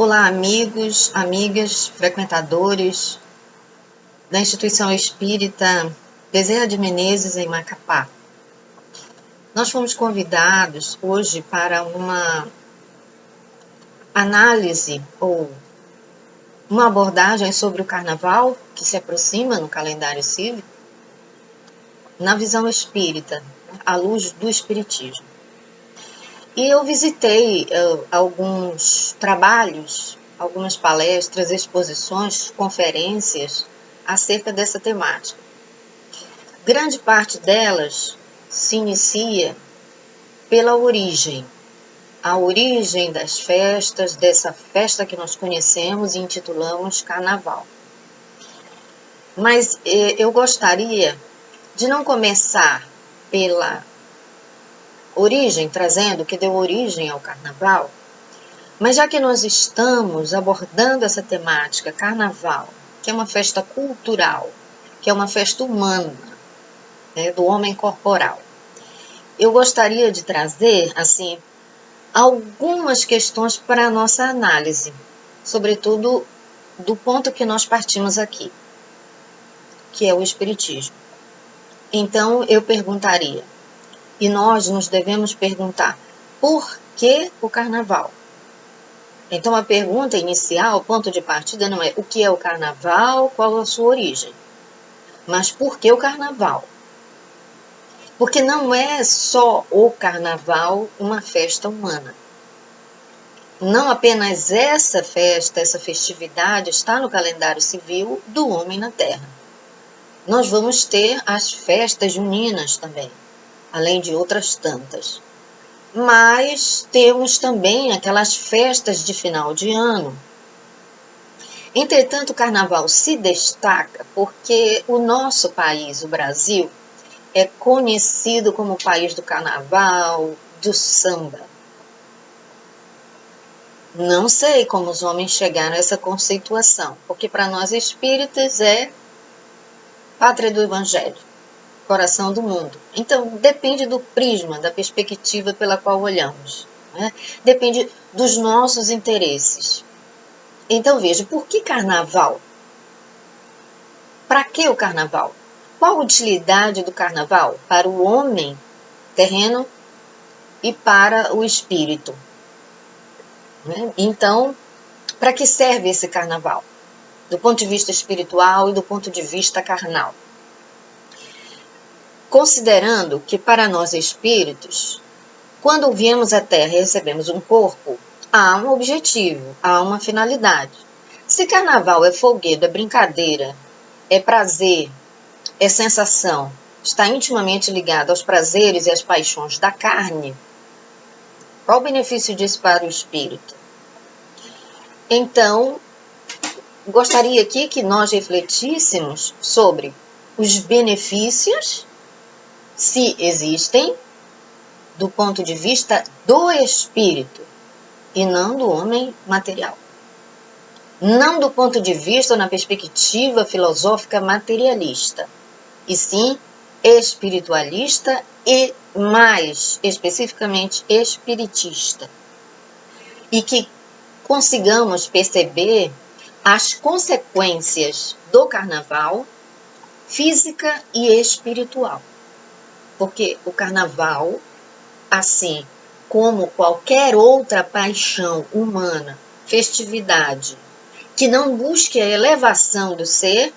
Olá, amigos, amigas, frequentadores da Instituição Espírita Bezerra de Menezes, em Macapá. Nós fomos convidados hoje para uma análise ou uma abordagem sobre o Carnaval que se aproxima no calendário cívico, na visão espírita, à luz do Espiritismo. E eu visitei alguns trabalhos, algumas palestras, exposições, conferências acerca dessa temática. Grande parte delas se inicia pela origem, a origem das festas, dessa festa que nós conhecemos e intitulamos Carnaval. Mas eu gostaria de não começar pela origem, trazendo o que deu origem ao Carnaval, mas já que nós estamos abordando essa temática, Carnaval, que é uma festa cultural, que é uma festa humana, né, do homem corporal, eu gostaria de trazer, assim, algumas questões para a nossa análise, sobretudo do ponto que nós partimos aqui, que é o Espiritismo. Então, eu perguntaria, e nós nos devemos perguntar, por que o Carnaval? Então, a pergunta inicial, o ponto de partida, não é o que é o Carnaval, qual a sua origem, mas por que o Carnaval? Porque não é só o Carnaval uma festa humana. Não apenas essa festa, essa festividade está no calendário civil do homem na Terra. Nós vamos ter as festas juninas também, além de outras tantas. Mas temos também aquelas festas de final de ano. Entretanto, o Carnaval se destaca porque o nosso país, o Brasil, é conhecido como o país do Carnaval, do samba. Não sei como os homens chegaram a essa conceituação, porque para nós espíritas é pátria do Evangelho, coração do mundo. Então, depende do prisma, da perspectiva pela qual olhamos, né? Depende dos nossos interesses. Então, veja, por que Carnaval? Para que o Carnaval? Qual a utilidade do Carnaval para o homem terreno e para o espírito? Né? Então, para que serve esse Carnaval? Do ponto de vista espiritual e do ponto de vista carnal. Considerando que para nós espíritos, quando viemos à Terra e recebemos um corpo, há um objetivo, há uma finalidade. Se Carnaval é folguedo, é brincadeira, é prazer, é sensação, está intimamente ligado aos prazeres e às paixões da carne, qual o benefício disso para o espírito? Então, gostaria aqui que nós refletíssemos sobre os benefícios, se existem, do ponto de vista do espírito e não do homem material. Não do ponto de vista ou na perspectiva filosófica materialista, e sim espiritualista e mais especificamente espiritista. E que consigamos perceber as consequências do Carnaval física e espiritual. Porque o Carnaval, assim como qualquer outra paixão humana, festividade, que não busque a elevação do ser,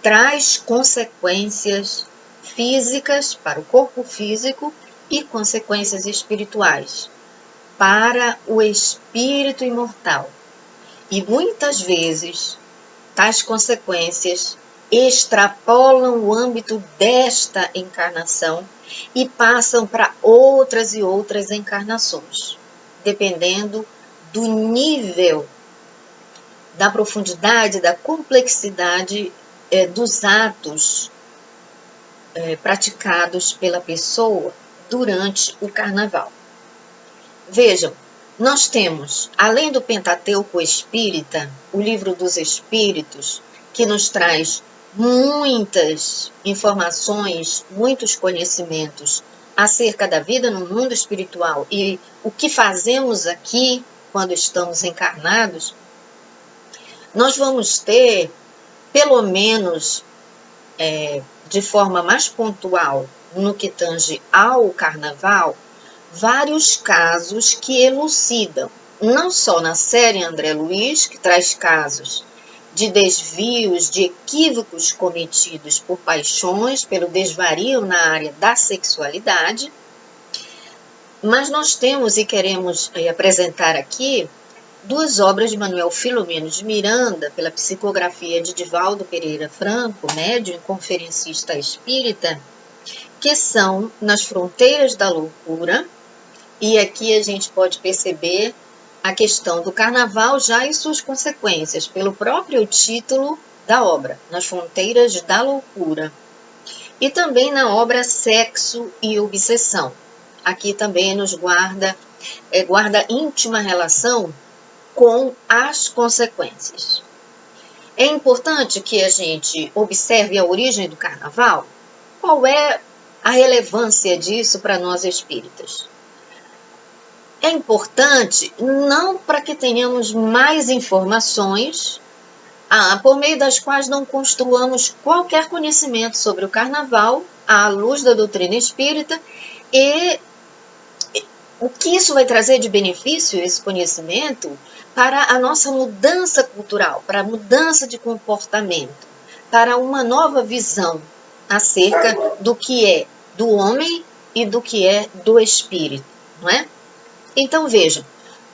traz consequências físicas para o corpo físico e consequências espirituais para o espírito imortal. E muitas vezes, tais consequências extrapolam o âmbito desta encarnação e passam para outras e outras encarnações, dependendo do nível, da profundidade, da complexidade dos atos praticados pela pessoa durante o Carnaval. Vejam, nós temos, além do Pentateuco Espírita, o Livro dos Espíritos, que nos traz muitas informações, muitos conhecimentos acerca da vida no mundo espiritual e o que fazemos aqui quando estamos encarnados, nós vamos ter, pelo menos de forma mais pontual, no que tange ao carnaval, vários casos que elucidam, não só na série André Luiz, que traz casos de desvios, de equívocos cometidos por paixões, pelo desvario na área da sexualidade, mas nós temos e queremos apresentar aqui duas obras de Manuel Filomeno de Miranda, pela psicografia de Divaldo Pereira Franco, médium e conferencista espírita, que são Nas Fronteiras da Loucura, e aqui a gente pode perceber a questão do carnaval já e suas consequências, pelo próprio título da obra, Nas Fronteiras da Loucura. E também na obra Sexo e Obsessão. Aqui também nos guarda íntima relação com as consequências. É importante que a gente observe a origem do carnaval. Qual é a relevância disso para nós espíritas? É importante não para que tenhamos mais informações, por meio das quais não construamos qualquer conhecimento sobre o carnaval à luz da doutrina espírita, e o que isso vai trazer de benefício, esse conhecimento, para a nossa mudança cultural, para a mudança de comportamento, para uma nova visão acerca do que é do homem e do que é do espírito, não é? Então, vejam,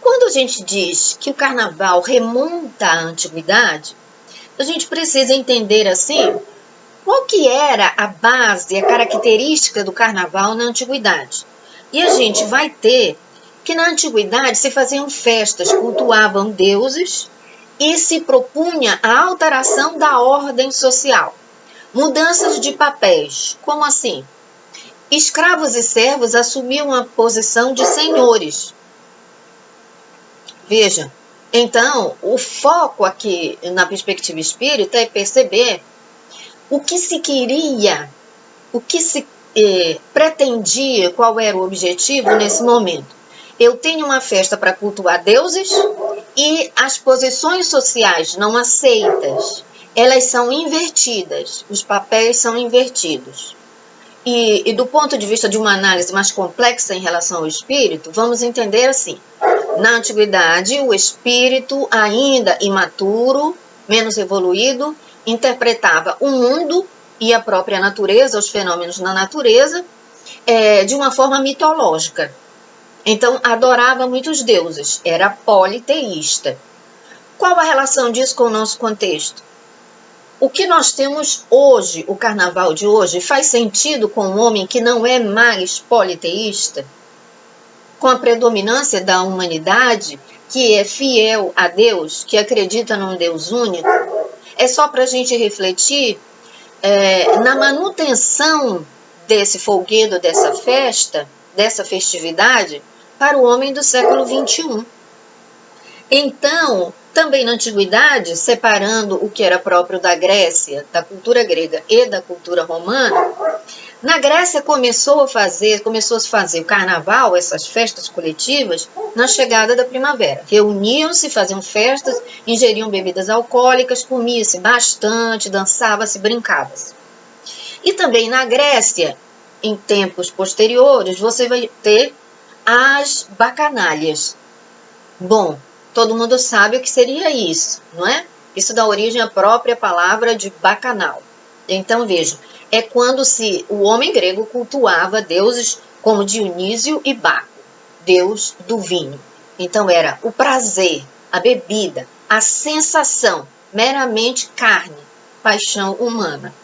quando a gente diz que o carnaval remonta à antiguidade, a gente precisa entender, assim, qual que era a base, a característica do carnaval na antiguidade. E a gente vai ter que na antiguidade se faziam festas, cultuavam deuses e se propunha a alteração da ordem social. Mudanças de papéis, como assim? Escravos e servos assumiam a posição de senhores. Veja, então, o foco aqui na perspectiva espírita é perceber o que se queria, o que se pretendia, qual era o objetivo nesse momento. Eu tenho uma festa para cultuar deuses e as posições sociais não aceitas, elas são invertidas, os papéis são invertidos. E do ponto de vista de uma análise mais complexa em relação ao espírito, vamos entender assim. Na antiguidade, o espírito, ainda imaturo, menos evoluído, interpretava o mundo e a própria natureza, os fenômenos na natureza, de uma forma mitológica. Então, adorava muitos deuses, era politeísta. Qual a relação disso com o nosso contexto? O que nós temos hoje, o carnaval de hoje, faz sentido com um homem que não é mais politeísta? Com a predominância da humanidade, que é fiel a Deus, que acredita num Deus único? É só para a gente refletir na manutenção desse folguedo, dessa festa, dessa festividade, para o homem do século XXI. Então, também na antiguidade, separando o que era próprio da Grécia, da cultura grega e da cultura romana, na Grécia começou a se fazer o carnaval, essas festas coletivas, na chegada da primavera. Reuniam-se, faziam festas, ingeriam bebidas alcoólicas, comia-se bastante, dançava-se, brincava-se. E também na Grécia, em tempos posteriores, você vai ter as bacanalhas. Bom, todo mundo sabe o que seria isso, não é? Isso dá origem à própria palavra de bacanal. Então, vejam, é quando o homem grego cultuava deuses como Dionísio e Baco, deus do vinho. Então, era o prazer, a bebida, a sensação, meramente carne, paixão humana.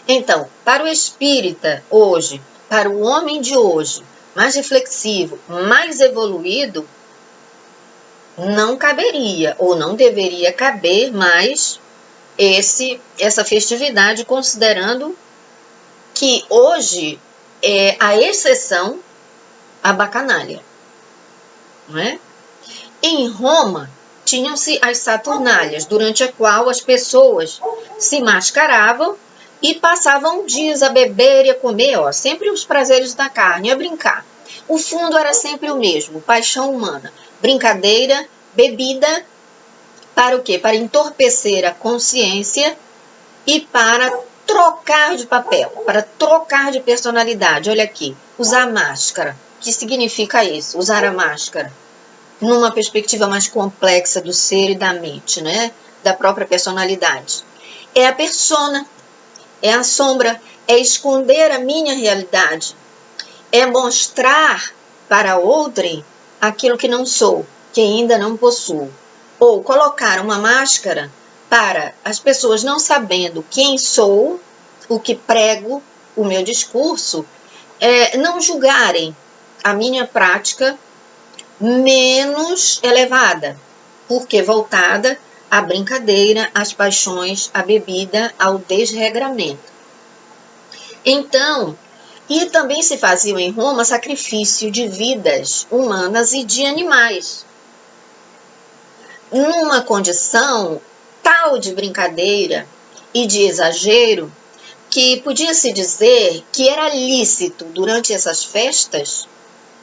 Então, para o espírita hoje, para o homem de hoje, mais reflexivo, mais evoluído, não caberia ou não deveria caber mais essa festividade, considerando que hoje é a exceção a bacanalha, não é? Em Roma, tinham-se as Saturnálias, durante a qual as pessoas se mascaravam e passavam dias a beber e a comer, sempre os prazeres da carne, a brincar. O fundo era sempre o mesmo, paixão humana, brincadeira, bebida, para o quê? Para entorpecer a consciência e para trocar de papel, para trocar de personalidade. Olha aqui, usar máscara. O que significa isso? Usar a máscara numa perspectiva mais complexa do ser e da mente, né? Da própria personalidade. É a persona, é a sombra, é esconder a minha realidade, é mostrar para outrem aquilo que não sou, que ainda não possuo. Ou colocar uma máscara para as pessoas não sabendo quem sou, o que prego, o meu discurso, não julgarem a minha prática menos elevada, porque voltada à brincadeira, às paixões, à bebida, ao desregramento. Então, e também se faziam em Roma sacrifício de vidas humanas e de animais, numa condição tal de brincadeira e de exagero que podia-se dizer que era lícito durante essas festas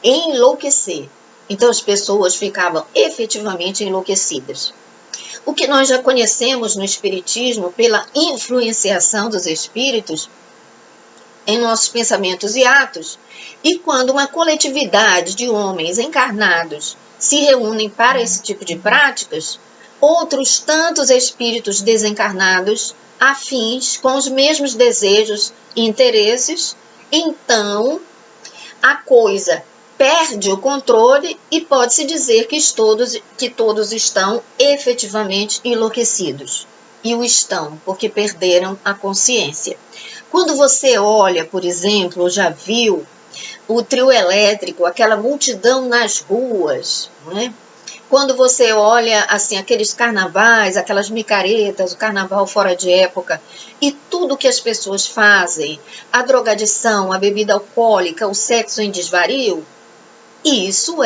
enlouquecer. Então as pessoas ficavam efetivamente enlouquecidas. O que nós já conhecemos no Espiritismo pela influenciação dos espíritos em nossos pensamentos e atos, e quando uma coletividade de homens encarnados se reúnem para esse tipo de práticas, outros tantos espíritos desencarnados, afins, com os mesmos desejos e interesses, então a coisa perde o controle e pode-se dizer que todos estão efetivamente enlouquecidos. E o estão, porque perderam a consciência. Quando você olha, por exemplo, já viu o trio elétrico, aquela multidão nas ruas, né? Quando você olha assim aqueles carnavais, aquelas micaretas, o carnaval fora de época, e tudo que as pessoas fazem, a drogadição, a bebida alcoólica, o sexo em desvario, isso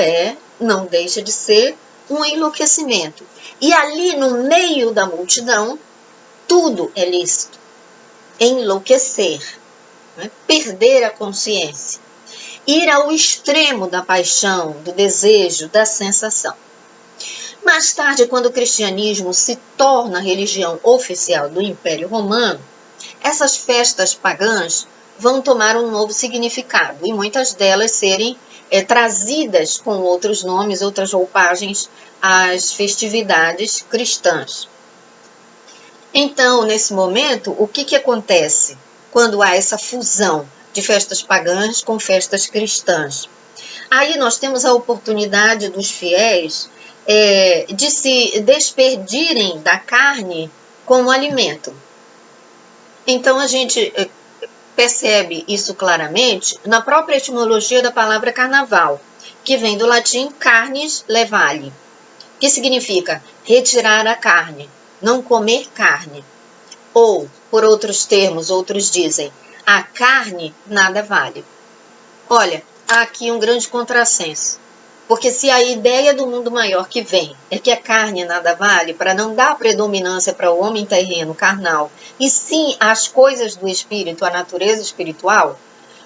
não deixa de ser um enlouquecimento. E ali no meio da multidão, tudo é lícito. Enlouquecer, né? Perder a consciência, ir ao extremo da paixão, do desejo, da sensação. Mais tarde, quando o cristianismo se torna a religião oficial do Império Romano, essas festas pagãs vão tomar um novo significado e muitas delas serem trazidas com outros nomes, outras roupagens às festividades cristãs. Então, nesse momento, o que acontece quando há essa fusão de festas pagãs com festas cristãs? Aí nós temos a oportunidade dos fiéis de se despedirem da carne como alimento. Então, a gente percebe isso claramente na própria etimologia da palavra carnaval, que vem do latim carnis levale, que significa retirar a carne, não comer carne. Ou, por outros termos, outros dizem, a carne nada vale. Olha, há aqui um grande contrassenso. Porque se a ideia do mundo maior que vem é que a carne nada vale, para não dar predominância para o homem terreno, carnal, e sim as coisas do espírito, a natureza espiritual,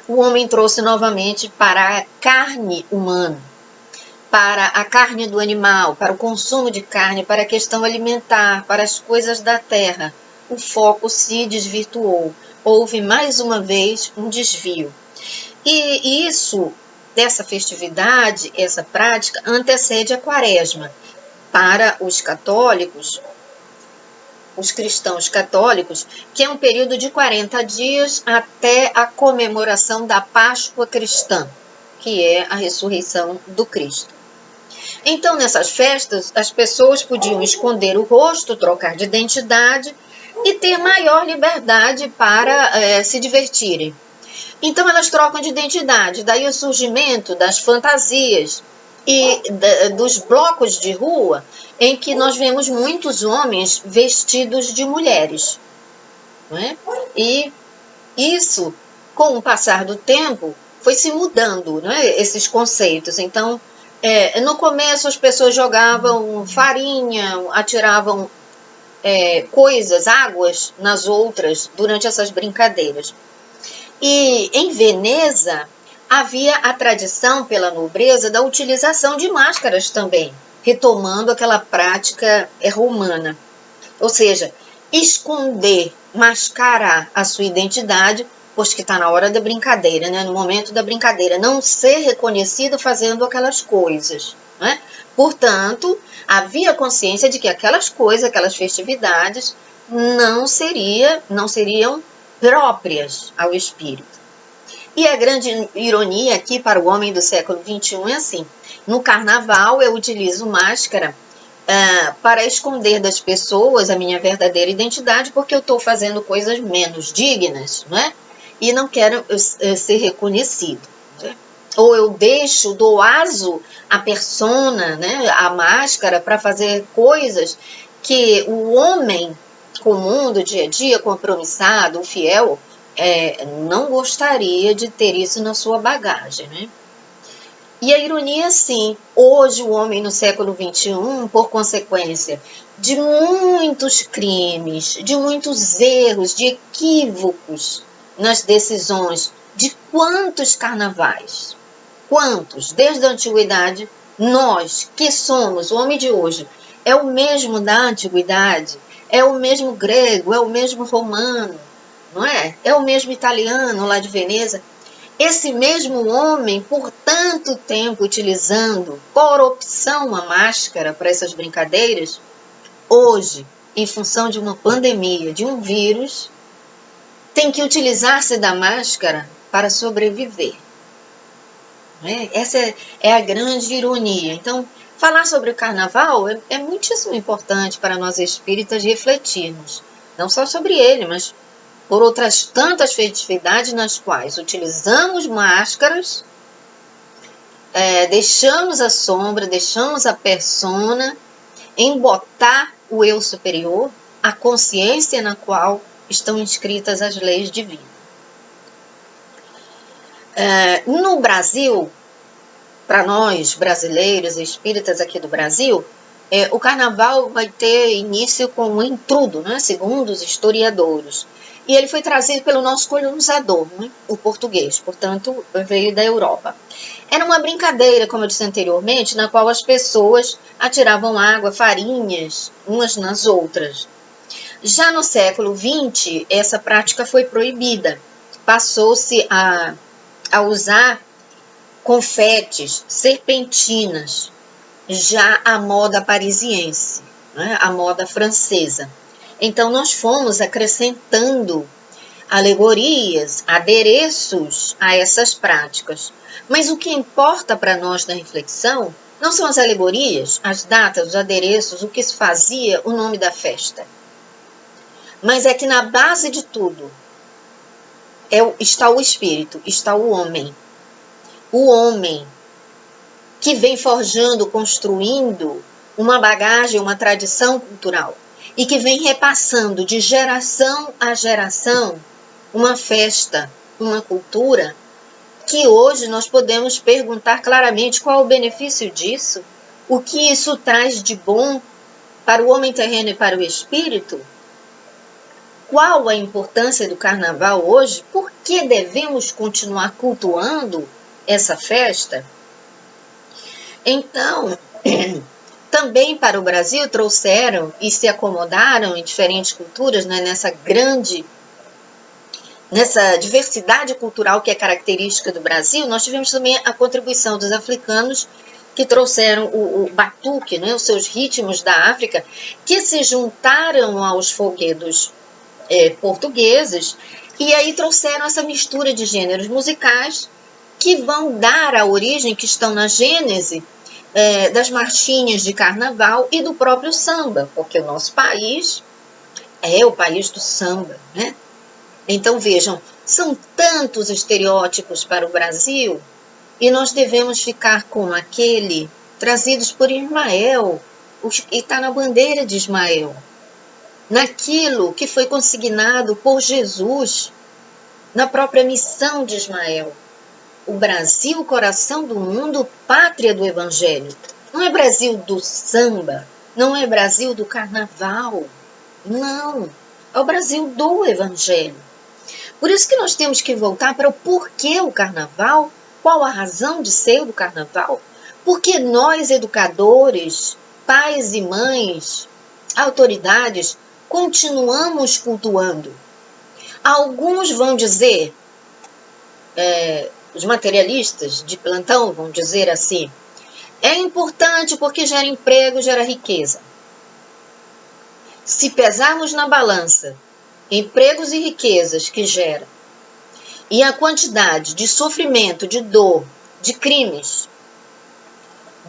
o homem trouxe novamente para a carne humana, para a carne do animal, para o consumo de carne, para a questão alimentar, para as coisas da terra. O foco se desvirtuou. Houve mais uma vez um desvio. E isso, dessa festividade, essa prática, antecede a quaresma. Para os católicos, os cristãos católicos, que é um período de 40 dias até a comemoração da Páscoa cristã, que é a ressurreição do Cristo. Então, nessas festas, as pessoas podiam esconder o rosto, trocar de identidade e ter maior liberdade para se divertirem. Então, elas trocam de identidade, daí o surgimento das fantasias e dos blocos de rua, em que nós vemos muitos homens vestidos de mulheres. Não é? E isso, com o passar do tempo, foi se mudando, não é? Esses conceitos. Então, no começo as pessoas jogavam farinha, atiravam coisas, águas nas outras durante essas brincadeiras. E em Veneza, havia a tradição pela nobreza da utilização de máscaras também, retomando aquela prática romana. Ou seja, esconder, mascarar a sua identidade, pois que está na hora da brincadeira, né? No momento da brincadeira, não ser reconhecido fazendo aquelas coisas, né? Portanto, havia consciência de que aquelas coisas, aquelas festividades, não seriam próprias ao espírito. E a grande ironia aqui para o homem do século XXI é assim: no carnaval eu utilizo máscara para esconder das pessoas a minha verdadeira identidade, porque eu estou fazendo coisas menos dignas, né? E não quero ser reconhecido. Né? Ou eu dou aso à persona, né, a máscara, para fazer coisas que o homem comum do dia a dia, compromissado, fiel, não gostaria de ter isso na sua bagagem, né? E a ironia, sim, hoje o homem no século XXI, por consequência de muitos crimes, de muitos erros, de equívocos nas decisões, de quantos carnavais, quantos, desde a antiguidade, nós que somos o homem de hoje, é o mesmo da antiguidade, é o mesmo grego, é o mesmo romano, não é? É o mesmo italiano lá de Veneza. Esse mesmo homem, por tanto tempo utilizando por opção a máscara para essas brincadeiras, hoje, em função de uma pandemia, de um vírus, tem que utilizar-se da máscara para sobreviver. Essa é a grande ironia. Então, falar sobre o carnaval é muitíssimo importante para nós espíritas refletirmos, não só sobre ele, mas por outras tantas festividades nas quais utilizamos máscaras, deixamos a sombra, deixamos a persona, embotar o eu superior, a consciência na qual estão inscritas as leis divinas. No Brasil, para nós brasileiros e espíritas aqui do Brasil, o carnaval vai ter início com um intrudo, né, segundo os historiadores. E ele foi trazido pelo nosso colonizador, né, o português, portanto, veio da Europa. Era uma brincadeira, como eu disse anteriormente, na qual as pessoas atiravam água, farinhas, umas nas outras. Já no século XX, essa prática foi proibida. Passou-se a usar confetes, serpentinas, já a moda parisiense, né, a moda francesa. Então, nós fomos acrescentando alegorias, adereços a essas práticas. Mas o que importa para nós na reflexão não são as alegorias, as datas, os adereços, o que se fazia, o nome da festa. Mas é que na base de tudo está o espírito, está o homem. O homem que vem forjando, construindo uma bagagem, uma tradição cultural e que vem repassando de geração a geração uma festa, uma cultura que hoje nós podemos perguntar claramente qual o benefício disso, o que isso traz de bom para o homem terreno e para o espírito, qual a importância do carnaval hoje, por que devemos continuar cultuando essa festa. Então, também para o Brasil trouxeram e se acomodaram em diferentes culturas, né, nessa diversidade cultural que é característica do Brasil. Nós tivemos também a contribuição dos africanos, que trouxeram o batuque, né, os seus ritmos da África, que se juntaram aos folguedos portugueses, e aí trouxeram essa mistura de gêneros musicais que vão dar a origem, que estão na gênese das marchinhas de carnaval e do próprio samba, porque o nosso país é o país do samba, né? Então, vejam, são tantos estereótipos para o Brasil e nós devemos ficar com aquele trazidos por Ismael, e está na bandeira de Ismael, naquilo que foi consignado por Jesus, na própria missão de Ismael. O Brasil, coração do mundo, pátria do Evangelho. Não é Brasil do samba, não é Brasil do carnaval, não. É o Brasil do Evangelho. Por isso que nós temos que voltar para o porquê o carnaval, qual a razão de ser do carnaval? Porque nós, educadores, pais e mães, autoridades, continuamos cultuando. Alguns vão dizer, os materialistas de plantão vão dizer assim, é importante porque gera emprego, gera riqueza. Se pesarmos na balança empregos e riquezas que gera e a quantidade de sofrimento, de dor, de crimes,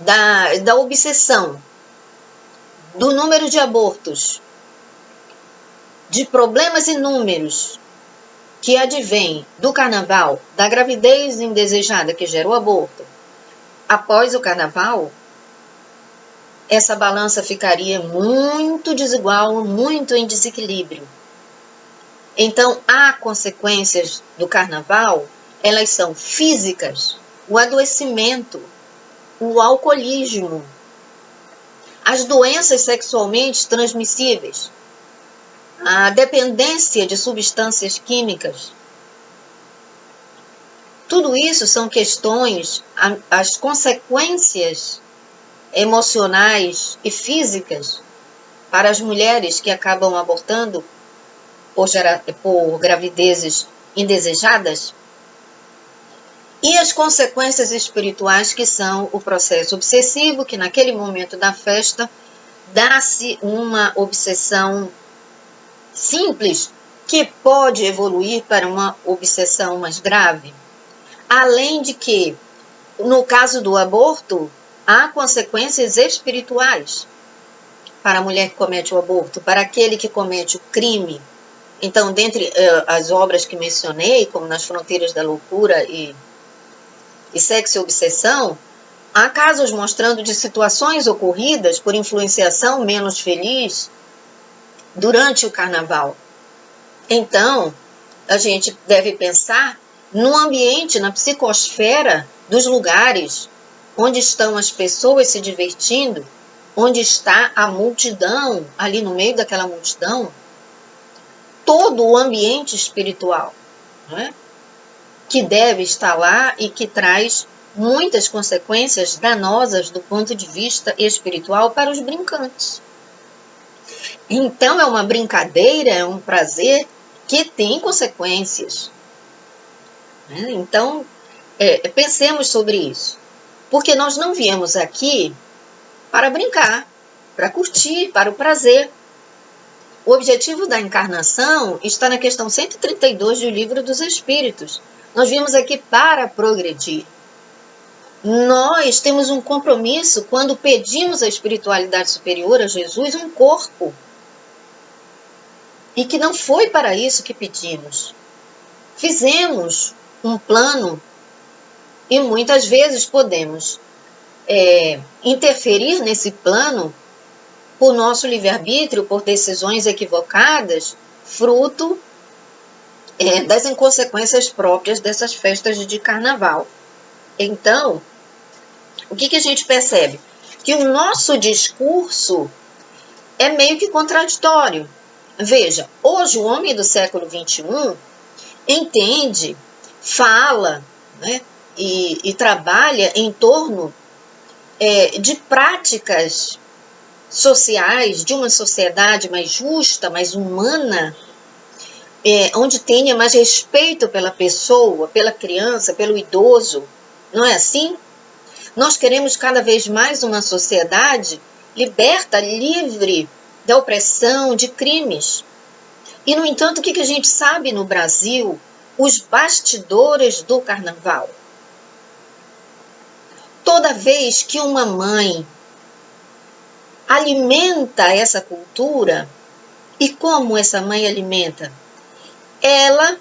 da obsessão, do número de abortos, de problemas inúmeros que advém do carnaval, da gravidez indesejada que gera o aborto, após o carnaval, essa balança ficaria muito desigual, muito em desequilíbrio. Então, há consequências do carnaval, elas são físicas, o adoecimento, o alcoolismo, as doenças sexualmente transmissíveis, a dependência de substâncias químicas. Tudo isso são questões, as consequências emocionais e físicas para as mulheres que acabam abortando por gravidezes indesejadas, e as consequências espirituais, que são o processo obsessivo, que naquele momento da festa dá-se uma obsessão simples, que pode evoluir para uma obsessão mais grave. Além de que, no caso do aborto, há consequências espirituais para a mulher que comete o aborto, para aquele que comete o crime. Então, dentre as obras que mencionei, como Nas Fronteiras da Loucura e Sexo e Obsessão, há casos mostrando de situações ocorridas por influenciação menos feliz durante o carnaval. Então, a gente deve pensar no ambiente, na psicosfera dos lugares onde estão as pessoas se divertindo, onde está a multidão, ali no meio daquela multidão, todo o ambiente espiritual, não é? Que deve estar lá e que traz muitas consequências danosas do ponto de vista espiritual para os brincantes. Então, é uma brincadeira, é um prazer que tem consequências. Então, pensemos sobre isso. Porque nós não viemos aqui para brincar, para curtir, para o prazer. O objetivo da encarnação está na questão 132 do Livro dos Espíritos. Nós viemos aqui para progredir. Nós temos um compromisso quando pedimos à espiritualidade superior, a Jesus, um corpo. E que não foi para isso que pedimos. Fizemos um plano e muitas vezes podemos interferir nesse plano por nosso livre-arbítrio, por decisões equivocadas, fruto das inconsequências próprias dessas festas de carnaval. Então, o que a gente percebe? Que o nosso discurso é meio que contraditório. Veja, hoje o homem do século XXI entende, fala, né, e trabalha em torno de práticas sociais, de uma sociedade mais justa, mais humana, onde tenha mais respeito pela pessoa, pela criança, pelo idoso. Não é assim? Nós queremos cada vez mais uma sociedade liberta, livre da opressão, de crimes. E, no entanto, o que a gente sabe no Brasil? Os bastidores do carnaval. Toda vez que uma mãe alimenta essa cultura, e como essa mãe alimenta? Ela,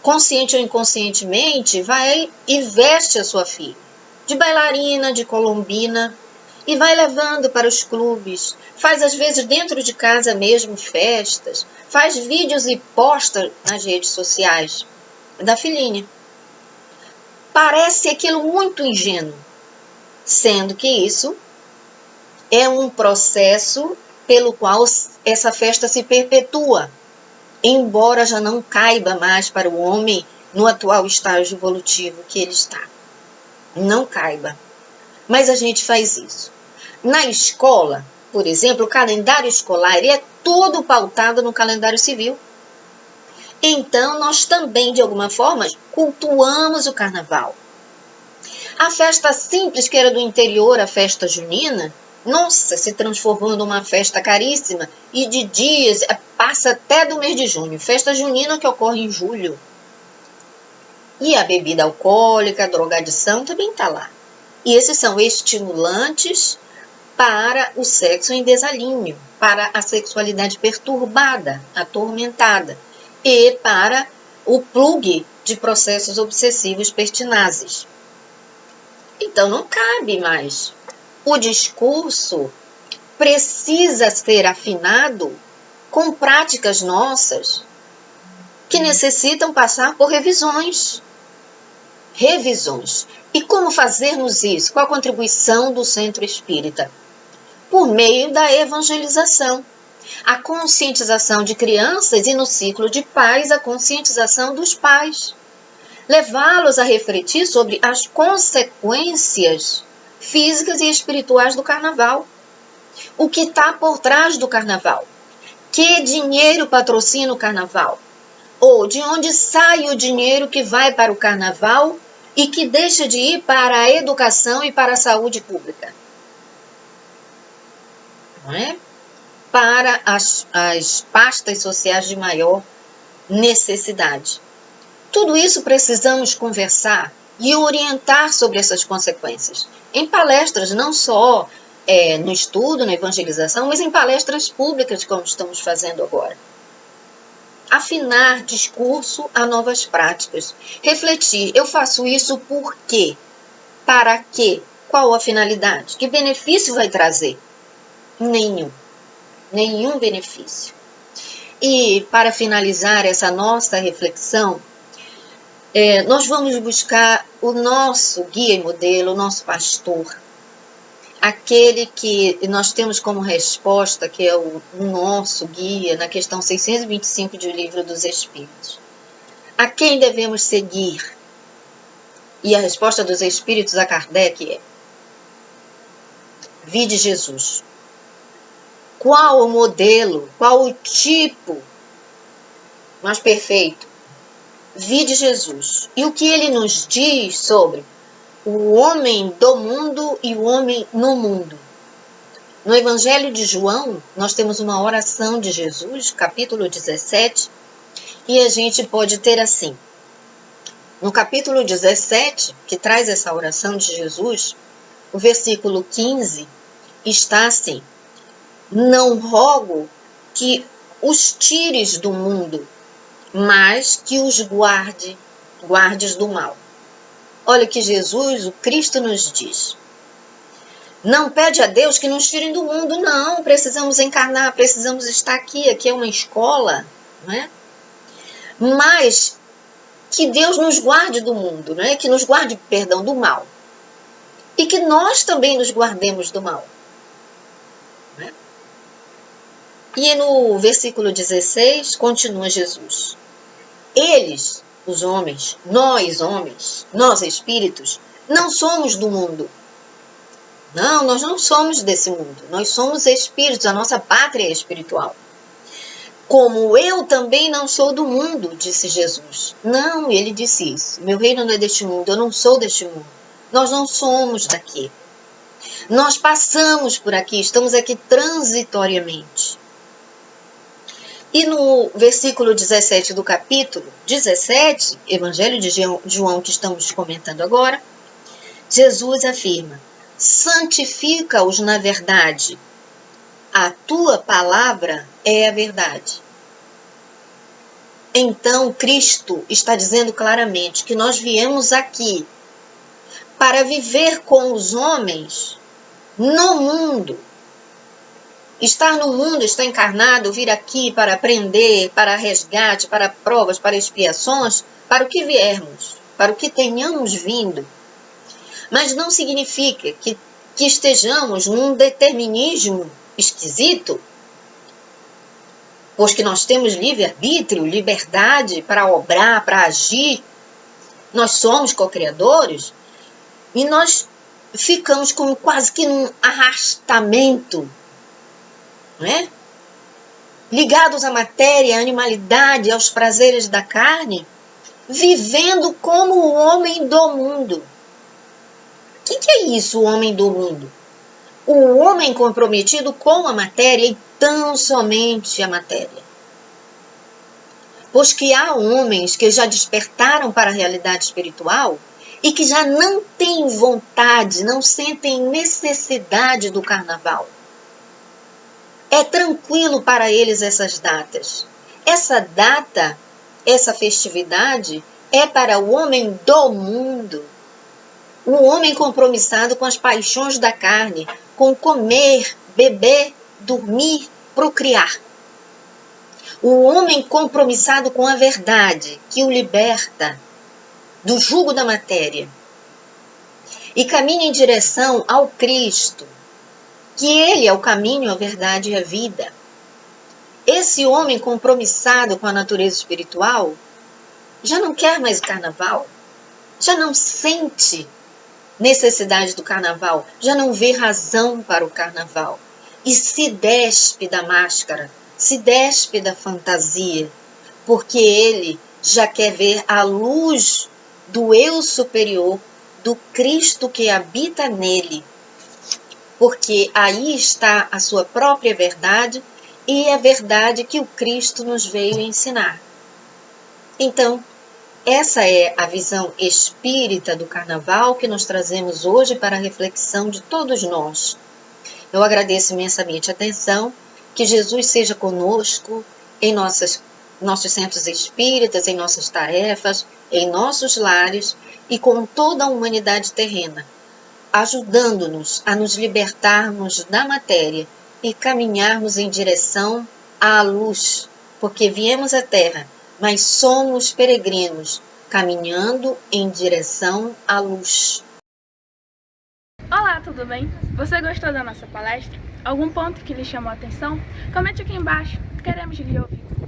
consciente ou inconscientemente, vai e veste a sua filha de bailarina, de colombina, e vai levando para os clubes, faz às vezes dentro de casa mesmo festas, faz vídeos e posta nas redes sociais da filhinha. Parece aquilo muito ingênuo, sendo que isso é um processo pelo qual essa festa se perpetua, embora já não caiba mais para o homem no atual estágio evolutivo que ele está. não caiba. Mas a gente faz isso. Na escola, por exemplo, o calendário escolar ele é todo pautado no calendário civil. Então, nós também, de alguma forma, cultuamos o carnaval. A festa simples, que era do interior, a festa junina, nossa, se transformou numa festa caríssima e de dias, passa até do mês de junho. Festa junina que ocorre em julho. E a bebida alcoólica, a drogadição também está lá. E esses são estimulantes para o sexo em desalinho, para a sexualidade perturbada, atormentada, e para o plugue de processos obsessivos pertinazes. Então não cabe mais. O discurso precisa ser afinado com práticas nossas que necessitam passar por revisões. E como fazermos isso? Qual a contribuição do Centro Espírita? Por meio da evangelização. A conscientização de crianças e, no ciclo de pais, a conscientização dos pais. Levá-los a refletir sobre as consequências físicas e espirituais do carnaval. O que está por trás do carnaval? Que dinheiro patrocina o carnaval? Ou de onde sai o dinheiro que vai para o carnaval e que deixa de ir para a educação e para a saúde pública? Não é? Para as pastas sociais de maior necessidade. Tudo isso precisamos conversar e orientar sobre essas consequências. Em palestras, não só no estudo, na evangelização, mas em palestras públicas, como estamos fazendo agora. Afinar discurso a novas práticas. Refletir, eu faço isso por quê? Para quê? Qual a finalidade? Que benefício vai trazer? Nenhum benefício. E para finalizar essa nossa reflexão, nós vamos buscar o nosso guia e modelo, o nosso pastor, aquele que nós temos como resposta, que é o nosso guia, na questão 625 do Livro dos Espíritos. A quem devemos seguir? E a resposta dos Espíritos a Kardec é: vide Jesus. Qual o modelo, qual o tipo mais perfeito? Vide Jesus. E o que ele nos diz sobre o homem do mundo e o homem no mundo? No Evangelho de João, nós temos uma oração de Jesus, capítulo 17, e a gente pode ter assim. No capítulo 17, que traz essa oração de Jesus, o versículo 15 está assim: não rogo que os tires do mundo, mas que os guardes do mal. Olha que Jesus, o Cristo, nos diz. Não pede a Deus que nos tirem do mundo, não. Precisamos encarnar, precisamos estar aqui. Aqui é uma escola, não é? Mas que Deus nos guarde do mundo, não é? Que nos guarde, perdão, do mal. E que nós também nos guardemos do mal. Não é? E no versículo 16, continua Jesus. Eles, os homens, nós espíritos, não somos do mundo. Não, nós não somos desse mundo. Nós somos espíritos, a nossa pátria é espiritual. Como eu também não sou do mundo, disse Jesus. Não, ele disse isso. Meu reino não é deste mundo, eu não sou deste mundo. Nós não somos daqui. Nós passamos por aqui, estamos aqui transitoriamente. E no versículo 17 do capítulo 17, Evangelho de João, que estamos comentando agora, Jesus afirma: santifica-os na verdade. A tua palavra é a verdade. Então, Cristo está dizendo claramente que nós viemos aqui para viver com os homens no mundo. Estar no mundo, estar encarnado, vir aqui para aprender, para resgate, para provas, para expiações, para o que viermos, para o que tenhamos vindo. Mas não significa que estejamos num determinismo esquisito, pois que nós temos livre-arbítrio, liberdade para obrar, para agir, nós somos co-criadores, E nós ficamos como quase que num arrastamento, né? Ligados à matéria, à animalidade, aos prazeres da carne, vivendo como o homem do mundo. O que é isso, o homem do mundo? O homem comprometido com a matéria e tão somente a matéria. Pois que há homens que já despertaram para a realidade espiritual e que já não têm vontade, não sentem necessidade do carnaval. É tranquilo para eles essas datas. Essa data, essa festividade é para o homem do mundo. O homem compromissado com as paixões da carne, com comer, beber, dormir, procriar. O homem compromissado com a verdade, que o liberta do jugo da matéria e caminha em direção ao Cristo, que Ele é o caminho, a verdade e a vida. Esse homem compromissado com a natureza espiritual já não quer mais o carnaval, já não sente necessidade do carnaval, já não vê razão para o carnaval e se despe da máscara, se despe da fantasia, porque ele já quer ver a luz do eu superior, do Cristo que habita nele, porque aí está a sua própria verdade e a verdade que o Cristo nos veio ensinar. Então, essa é a visão espírita do carnaval que nós trazemos hoje para a reflexão de todos nós. Eu agradeço imensamente a atenção, que Jesus seja conosco em nossos centros espíritas, em nossas tarefas, em nossos lares e com toda a humanidade terrena, ajudando-nos a nos libertarmos da matéria e caminharmos em direção à luz, porque viemos à Terra, mas somos peregrinos, caminhando em direção à luz. Olá, tudo bem? Você gostou da nossa palestra? Algum ponto que lhe chamou a atenção? Comente aqui embaixo, queremos lhe ouvir.